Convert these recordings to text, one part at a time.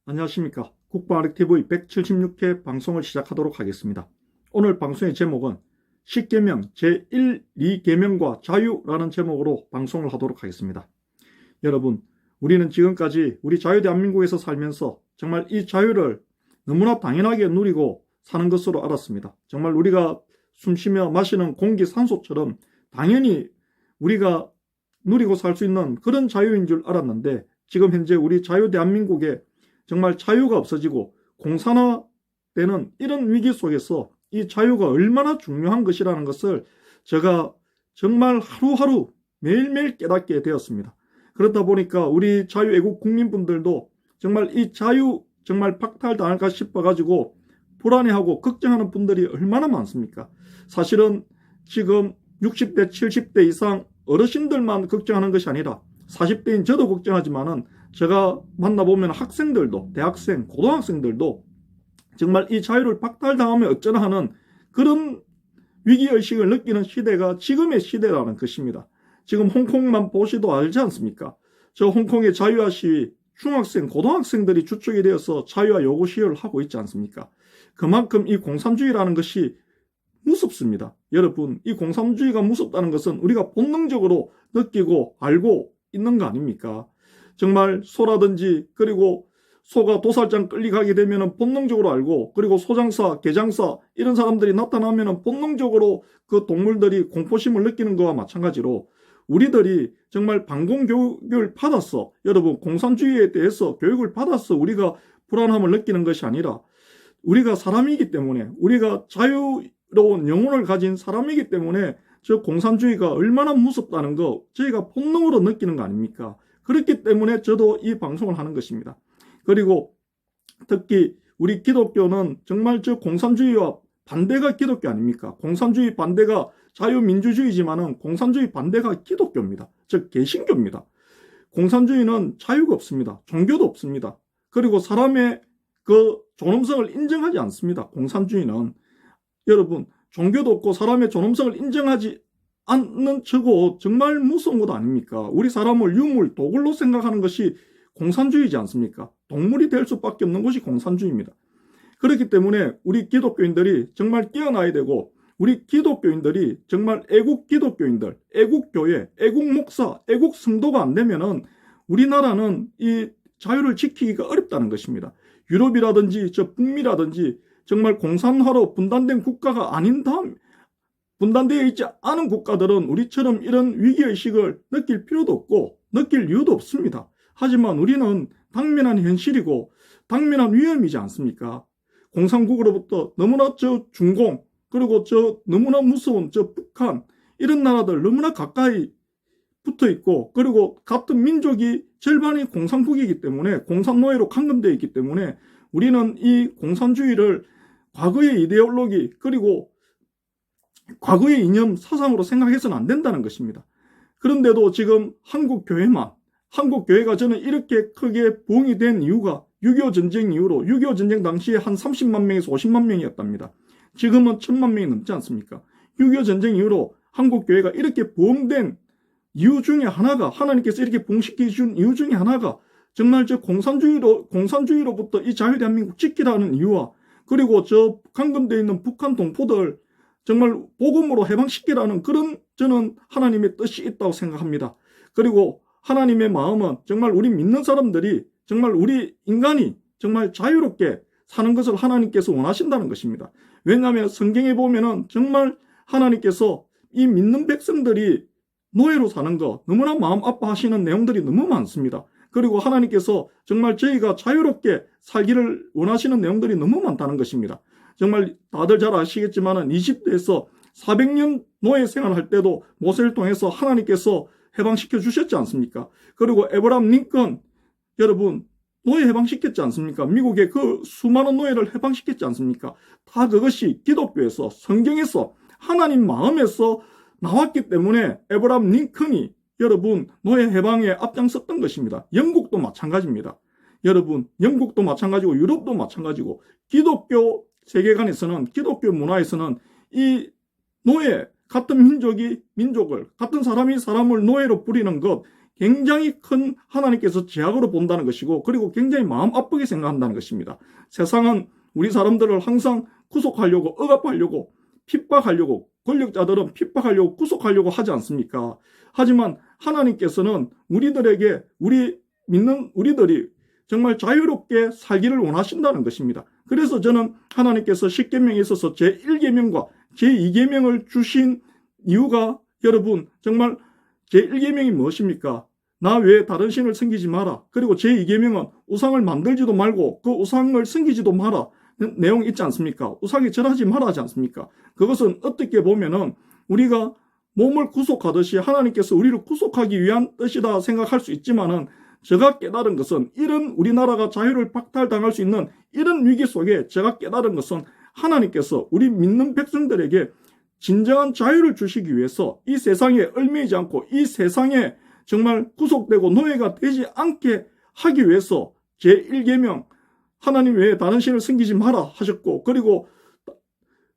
안녕하십니까. 국방아력TV 176회 방송을 시작하도록 하겠습니다. 오늘 방송의 제목은 10계명 제1, 2계명과 자유라는 제목으로 방송을 하도록 하겠습니다. 여러분, 우리는 지금까지 우리 자유대한민국에서 살면서 정말 이 자유를 너무나 당연하게 누리고 사는 것으로 알았습니다. 정말 우리가 숨쉬며 마시는 공기, 산소처럼 당연히 우리가 누리고 살 수 있는 그런 자유인 줄 알았는데, 지금 현재 우리 자유대한민국에 정말 자유가 없어지고 공산화되는 이런 위기 속에서 이 자유가 얼마나 중요한 것이라는 것을 제가 정말 하루하루 매일매일 깨닫게 되었습니다. 그렇다 보니까 우리 자유애국 국민분들도 정말 이 자유 정말 박탈당할까 싶어가지고 불안해하고 걱정하는 분들이 얼마나 많습니까? 사실은 지금 60대, 70대 이상 어르신들만 걱정하는 것이 아니라 40대인 저도 걱정하지만은 제가 만나보면 학생들도, 대학생, 고등학생들도 정말 이 자유를 박탈당하면 어쩌나 하는 그런 위기의식을 느끼는 시대가 지금의 시대라는 것입니다. 지금 홍콩만 보시도 알지 않습니까? 저 홍콩의 자유화 시위, 중학생, 고등학생들이 주축이 되어서 자유화 요구 시위를 하고 있지 않습니까? 그만큼 이 공산주의라는 것이 무섭습니다. 여러분, 이 공산주의가 무섭다는 것은 우리가 본능적으로 느끼고 알고 있는 거 아닙니까? 정말 소라든지 그리고 소가 도살장 끌려가게 되면 본능적으로 알고, 그리고 소장사, 개장사 이런 사람들이 나타나면 본능적으로 그 동물들이 공포심을 느끼는 것과 마찬가지로 우리들이 정말 방공교육을 받았어. 여러분, 공산주의에 대해서 교육을 받았어. 우리가 불안함을 느끼는 것이 아니라 우리가 사람이기 때문에, 우리가 자유로운 영혼을 가진 사람이기 때문에 저 공산주의가 얼마나 무섭다는 거 저희가 본능으로 느끼는 거 아닙니까? 그렇기 때문에 저도 이 방송을 하는 것입니다. 그리고 특히 우리 기독교는 정말 저 공산주의와 반대가 기독교 아닙니까? 공산주의 반대가 자유민주주의지만은 공산주의 반대가 기독교입니다. 즉 개신교입니다. 공산주의는 자유가 없습니다. 종교도 없습니다. 그리고 사람의 그 존엄성을 인정하지 않습니다. 공산주의는. 여러분, 종교도 없고 사람의 존엄성을 인정하지 않는 저거 정말 무서운 것 아닙니까? 우리 사람을 유물, 도굴로 생각하는 것이 공산주의지 않습니까? 동물이 될 수밖에 없는 것이 공산주의입니다. 그렇기 때문에 우리 기독교인들이 정말 깨어나야 되고, 우리 기독교인들이 정말 애국 기독교인들, 애국교회, 애국목사, 애국성도가 안 되면은 우리나라는 이 자유를 지키기가 어렵다는 것입니다. 유럽이라든지 저 북미라든지 정말 공산화로 분단된 국가가 아닌 다음 분단되어 있지 않은 국가들은 우리처럼 이런 위기의식을 느낄 필요도 없고 느낄 이유도 없습니다. 하지만 우리는 당면한 현실이고 당면한 위험이지 않습니까? 공산국으로부터 너무나 저 중공, 그리고 저 너무나 무서운 저 북한, 이런 나라들 너무나 가까이 붙어 있고, 그리고 같은 민족이 절반이 공산국이기 때문에, 공산노예로 감금되어 있기 때문에 우리는 이 공산주의를 과거의 이데올로기, 그리고 과거의 이념 사상으로 생각해서는 안 된다는 것입니다. 그런데도 지금 한국교회가 저는 이렇게 크게 부흥이 된 이유가 6.25 전쟁 이후로, 6.25 전쟁 당시에 한 30만 명에서 50만 명이었답니다. 지금은 1000만 명이 넘지 않습니까? 6.25 전쟁 이후로 한국교회가 이렇게 부흥된 이유 중에 하나가, 하나님께서 이렇게 부흥시켜 준 이유 중에 하나가 정말 저 공산주의로부터 이 자유대한민국 지키라는 이유와, 그리고 저 감금되어 있는 북한 동포들 정말 복음으로 해방시키라는 그런 저는 하나님의 뜻이 있다고 생각합니다. 그리고 하나님의 마음은 정말 우리 믿는 사람들이, 정말 우리 인간이 정말 자유롭게 사는 것을 하나님께서 원하신다는 것입니다. 왜냐하면 성경에 보면은 정말 하나님께서 이 믿는 백성들이 노예로 사는 거 너무나 마음 아파하시는 내용들이 너무 많습니다. 그리고 하나님께서 정말 저희가 자유롭게 살기를 원하시는 내용들이 너무 많다는 것입니다. 정말 다들 잘 아시겠지만은 이집트에서 400년 노예 생활할 때도 모세를 통해서 하나님께서 해방시켜 주셨지 않습니까? 그리고 에브라함 링컨, 여러분, 노예 해방시켰지 않습니까? 미국의 그 수많은 노예를 해방시켰지 않습니까? 다 그것이 기독교에서, 성경에서, 하나님 마음에서 나왔기 때문에 에브라함 링컨이 여러분 노예 해방에 앞장섰던 것입니다. 영국도 마찬가지입니다. 여러분, 영국도 마찬가지고 유럽도 마찬가지고 기독교 세계관에서는, 기독교 문화에서는 이 노예, 같은 민족이 민족을, 같은 사람이 사람을 노예로 부리는 것, 굉장히 큰 하나님께서 제약으로 본다는 것이고, 그리고 굉장히 마음 아프게 생각한다는 것입니다. 세상은 우리 사람들을 항상 구속하려고, 억압하려고, 핍박하려고, 권력자들은 핍박하려고, 구속하려고 하지 않습니까? 하지만 하나님께서는 우리들에게, 우리 믿는 우리들이 정말 자유롭게 살기를 원하신다는 것입니다. 그래서 저는 하나님께서 십계명에 있어서 제1계명과 제2계명을 주신 이유가, 여러분, 정말 제1계명이 무엇입니까? 나 외에 다른 신을 섬기지 마라. 그리고 제2계명은 우상을 만들지도 말고 그 우상을 섬기지도 마라. 내용이 있지 않습니까? 우상에 절하지 마라 하지 않습니까? 그것은 어떻게 보면은 우리가 몸을 구속하듯이 하나님께서 우리를 구속하기 위한 뜻이다 생각할 수 있지만은, 제가 깨달은 것은, 이런 우리나라가 자유를 박탈당할 수 있는 이런 위기 속에 제가 깨달은 것은, 하나님께서 우리 믿는 백성들에게 진정한 자유를 주시기 위해서 이 세상에 얽매이지 않고 이 세상에 정말 구속되고 노예가 되지 않게 하기 위해서 제1계명, 하나님 외에 다른 신을 섬기지 마라 하셨고, 그리고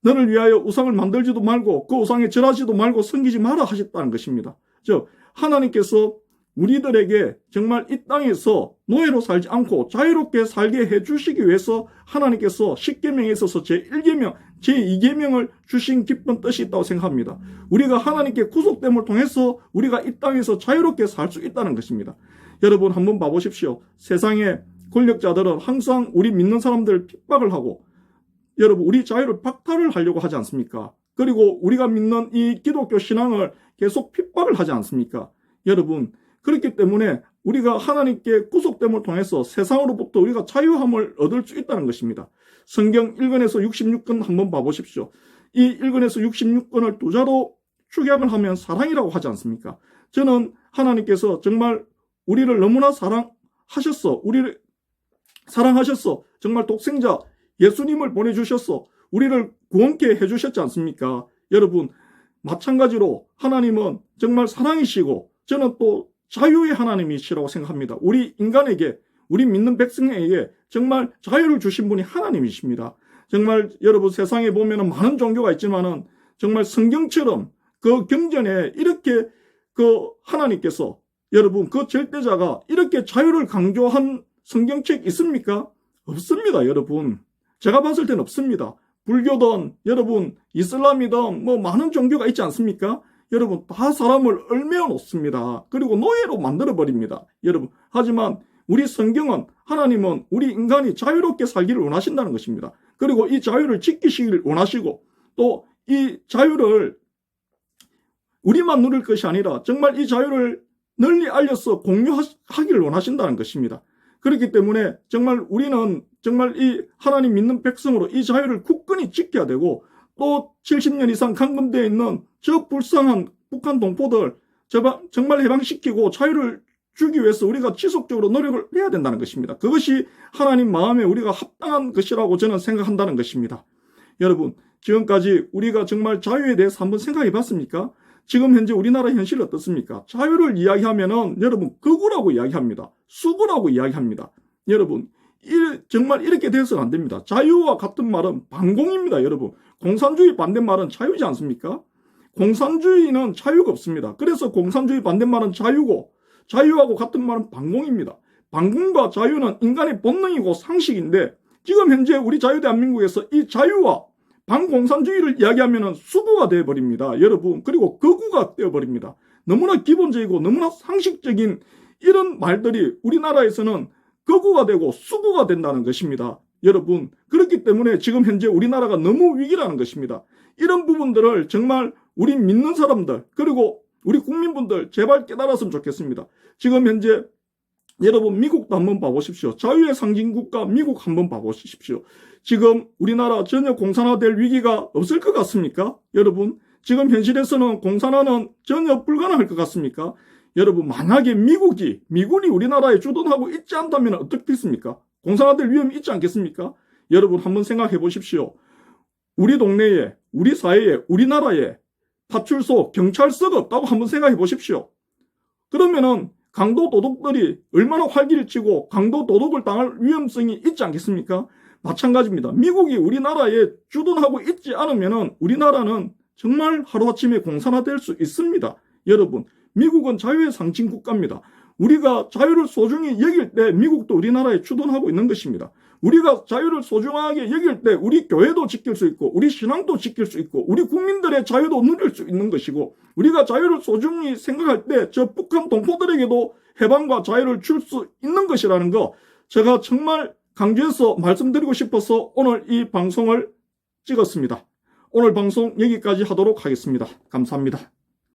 너를 위하여 우상을 만들지도 말고 그 우상에 절하지도 말고 섬기지 마라 하셨다는 것입니다. 즉, 하나님께서 우리들에게 정말 이 땅에서 노예로 살지 않고 자유롭게 살게 해주시기 위해서 하나님께서 십계명에 있어서 제1계명, 제2계명을 주신 깊은 뜻이 있다고 생각합니다. 우리가 하나님께 구속됨을 통해서 우리가 이 땅에서 자유롭게 살 수 있다는 것입니다. 여러분, 한번 봐보십시오. 세상의 권력자들은 항상 우리 믿는 사람들을 핍박을 하고, 여러분, 우리 자유를 박탈을 하려고 하지 않습니까? 그리고 우리가 믿는 이 기독교 신앙을 계속 핍박을 하지 않습니까? 여러분, 그렇기 때문에 우리가 하나님께 구속됨을 통해서 세상으로부터 우리가 자유함을 얻을 수 있다는 것입니다. 성경 1권에서 66권 한번 봐보십시오. 이 1권에서 66권을 두 자로 축약을 하면 사랑이라고 하지 않습니까? 저는 하나님께서 정말 우리를 너무나 사랑하셨어. 우리를 사랑하셨어. 정말 독생자 예수님을 보내주셨어. 우리를 구원케 해주셨지 않습니까? 여러분, 마찬가지로 하나님은 정말 사랑이시고, 저는 또 자유의 하나님이시라고 생각합니다. 우리 인간에게, 우리 믿는 백성에게 정말 자유를 주신 분이 하나님이십니다. 정말 여러분, 세상에 보면 많은 종교가 있지만은 정말 성경처럼 그 경전에 이렇게 그 하나님께서, 여러분, 그 절대자가 이렇게 자유를 강조한 성경책 있습니까? 없습니다, 여러분. 제가 봤을 때는 없습니다. 불교든 여러분 이슬람이든 뭐 많은 종교가 있지 않습니까? 여러분, 다 사람을 얽매어 놓습니다. 그리고 노예로 만들어 버립니다. 여러분, 하지만 우리 성경은, 하나님은 우리 인간이 자유롭게 살기를 원하신다는 것입니다. 그리고 이 자유를 지키시기를 원하시고, 또 이 자유를 우리만 누릴 것이 아니라 정말 이 자유를 널리 알려서 공유하기를 원하신다는 것입니다. 그렇기 때문에 정말 우리는 정말 이 하나님 믿는 백성으로 이 자유를 굳건히 지켜야 되고, 또 70년 이상 감금되어 있는 저 불쌍한 북한 동포들 정말 해방시키고 자유를 주기 위해서 우리가 지속적으로 노력을 해야 된다는 것입니다. 그것이 하나님 마음에 우리가 합당한 것이라고 저는 생각한다는 것입니다. 여러분, 지금까지 우리가 정말 자유에 대해서 한번 생각해 봤습니까? 지금 현재 우리나라 현실이 어떻습니까? 자유를 이야기하면은 여러분 거구라고 이야기합니다. 수구라고 이야기합니다. 여러분, 정말 이렇게 돼서는 안 됩니다. 자유와 같은 말은 반공입니다, 여러분. 공산주의 반대말은 자유지 않습니까? 공산주의는 자유가 없습니다. 그래서 공산주의 반대말은 자유고, 자유하고 같은 말은 반공입니다. 반공과 자유는 인간의 본능이고 상식인데, 지금 현재 우리 자유대한민국에서 이 자유와 반공산주의를 이야기하면 수구가 되어버립니다, 여러분. 그리고 거구가 되어버립니다. 너무나 기본적이고 너무나 상식적인 이런 말들이 우리나라에서는 거구가 되고 수구가 된다는 것입니다, 여러분. 그렇기 때문에 지금 현재 우리나라가 너무 위기라는 것입니다. 이런 부분들을 정말 우리 믿는 사람들, 그리고 우리 국민분들 제발 깨달았으면 좋겠습니다. 지금 현재 여러분, 미국도 한번 봐보십시오. 자유의 상징국가 미국 한번 봐보십시오. 지금 우리나라 전혀 공산화될 위기가 없을 것 같습니까? 여러분, 지금 현실에서는 공산화는 전혀 불가능할 것 같습니까? 여러분, 만약에 미군이 우리나라에 주둔하고 있지 않다면 어떻겠습니까? 공산화될 위험이 있지 않겠습니까? 여러분, 한번 생각해 보십시오. 우리 동네에, 우리 사회에, 우리나라에 파출소, 경찰서가 없다고 한번 생각해 보십시오. 그러면은 강도 도둑들이 얼마나 활기를 치고 강도 도둑을 당할 위험성이 있지 않겠습니까? 마찬가지입니다. 미국이 우리나라에 주둔하고 있지 않으면은 우리나라는 정말 하루아침에 공산화될 수 있습니다. 여러분, 미국은 자유의 상징 국가입니다. 우리가 자유를 소중히 여길 때 미국도 우리나라에 추돈하고 있는 것입니다. 우리가 자유를 소중하게 여길 때 우리 교회도 지킬 수 있고 우리 신앙도 지킬 수 있고 우리 국민들의 자유도 누릴 수 있는 것이고 우리가 자유를 소중히 생각할 때 저 북한 동포들에게도 해방과 자유를 줄 수 있는 것이라는 거 제가 정말 강조해서 말씀드리고 싶어서 오늘 이 방송을 찍었습니다. 오늘 방송 여기까지 하도록 하겠습니다. 감사합니다.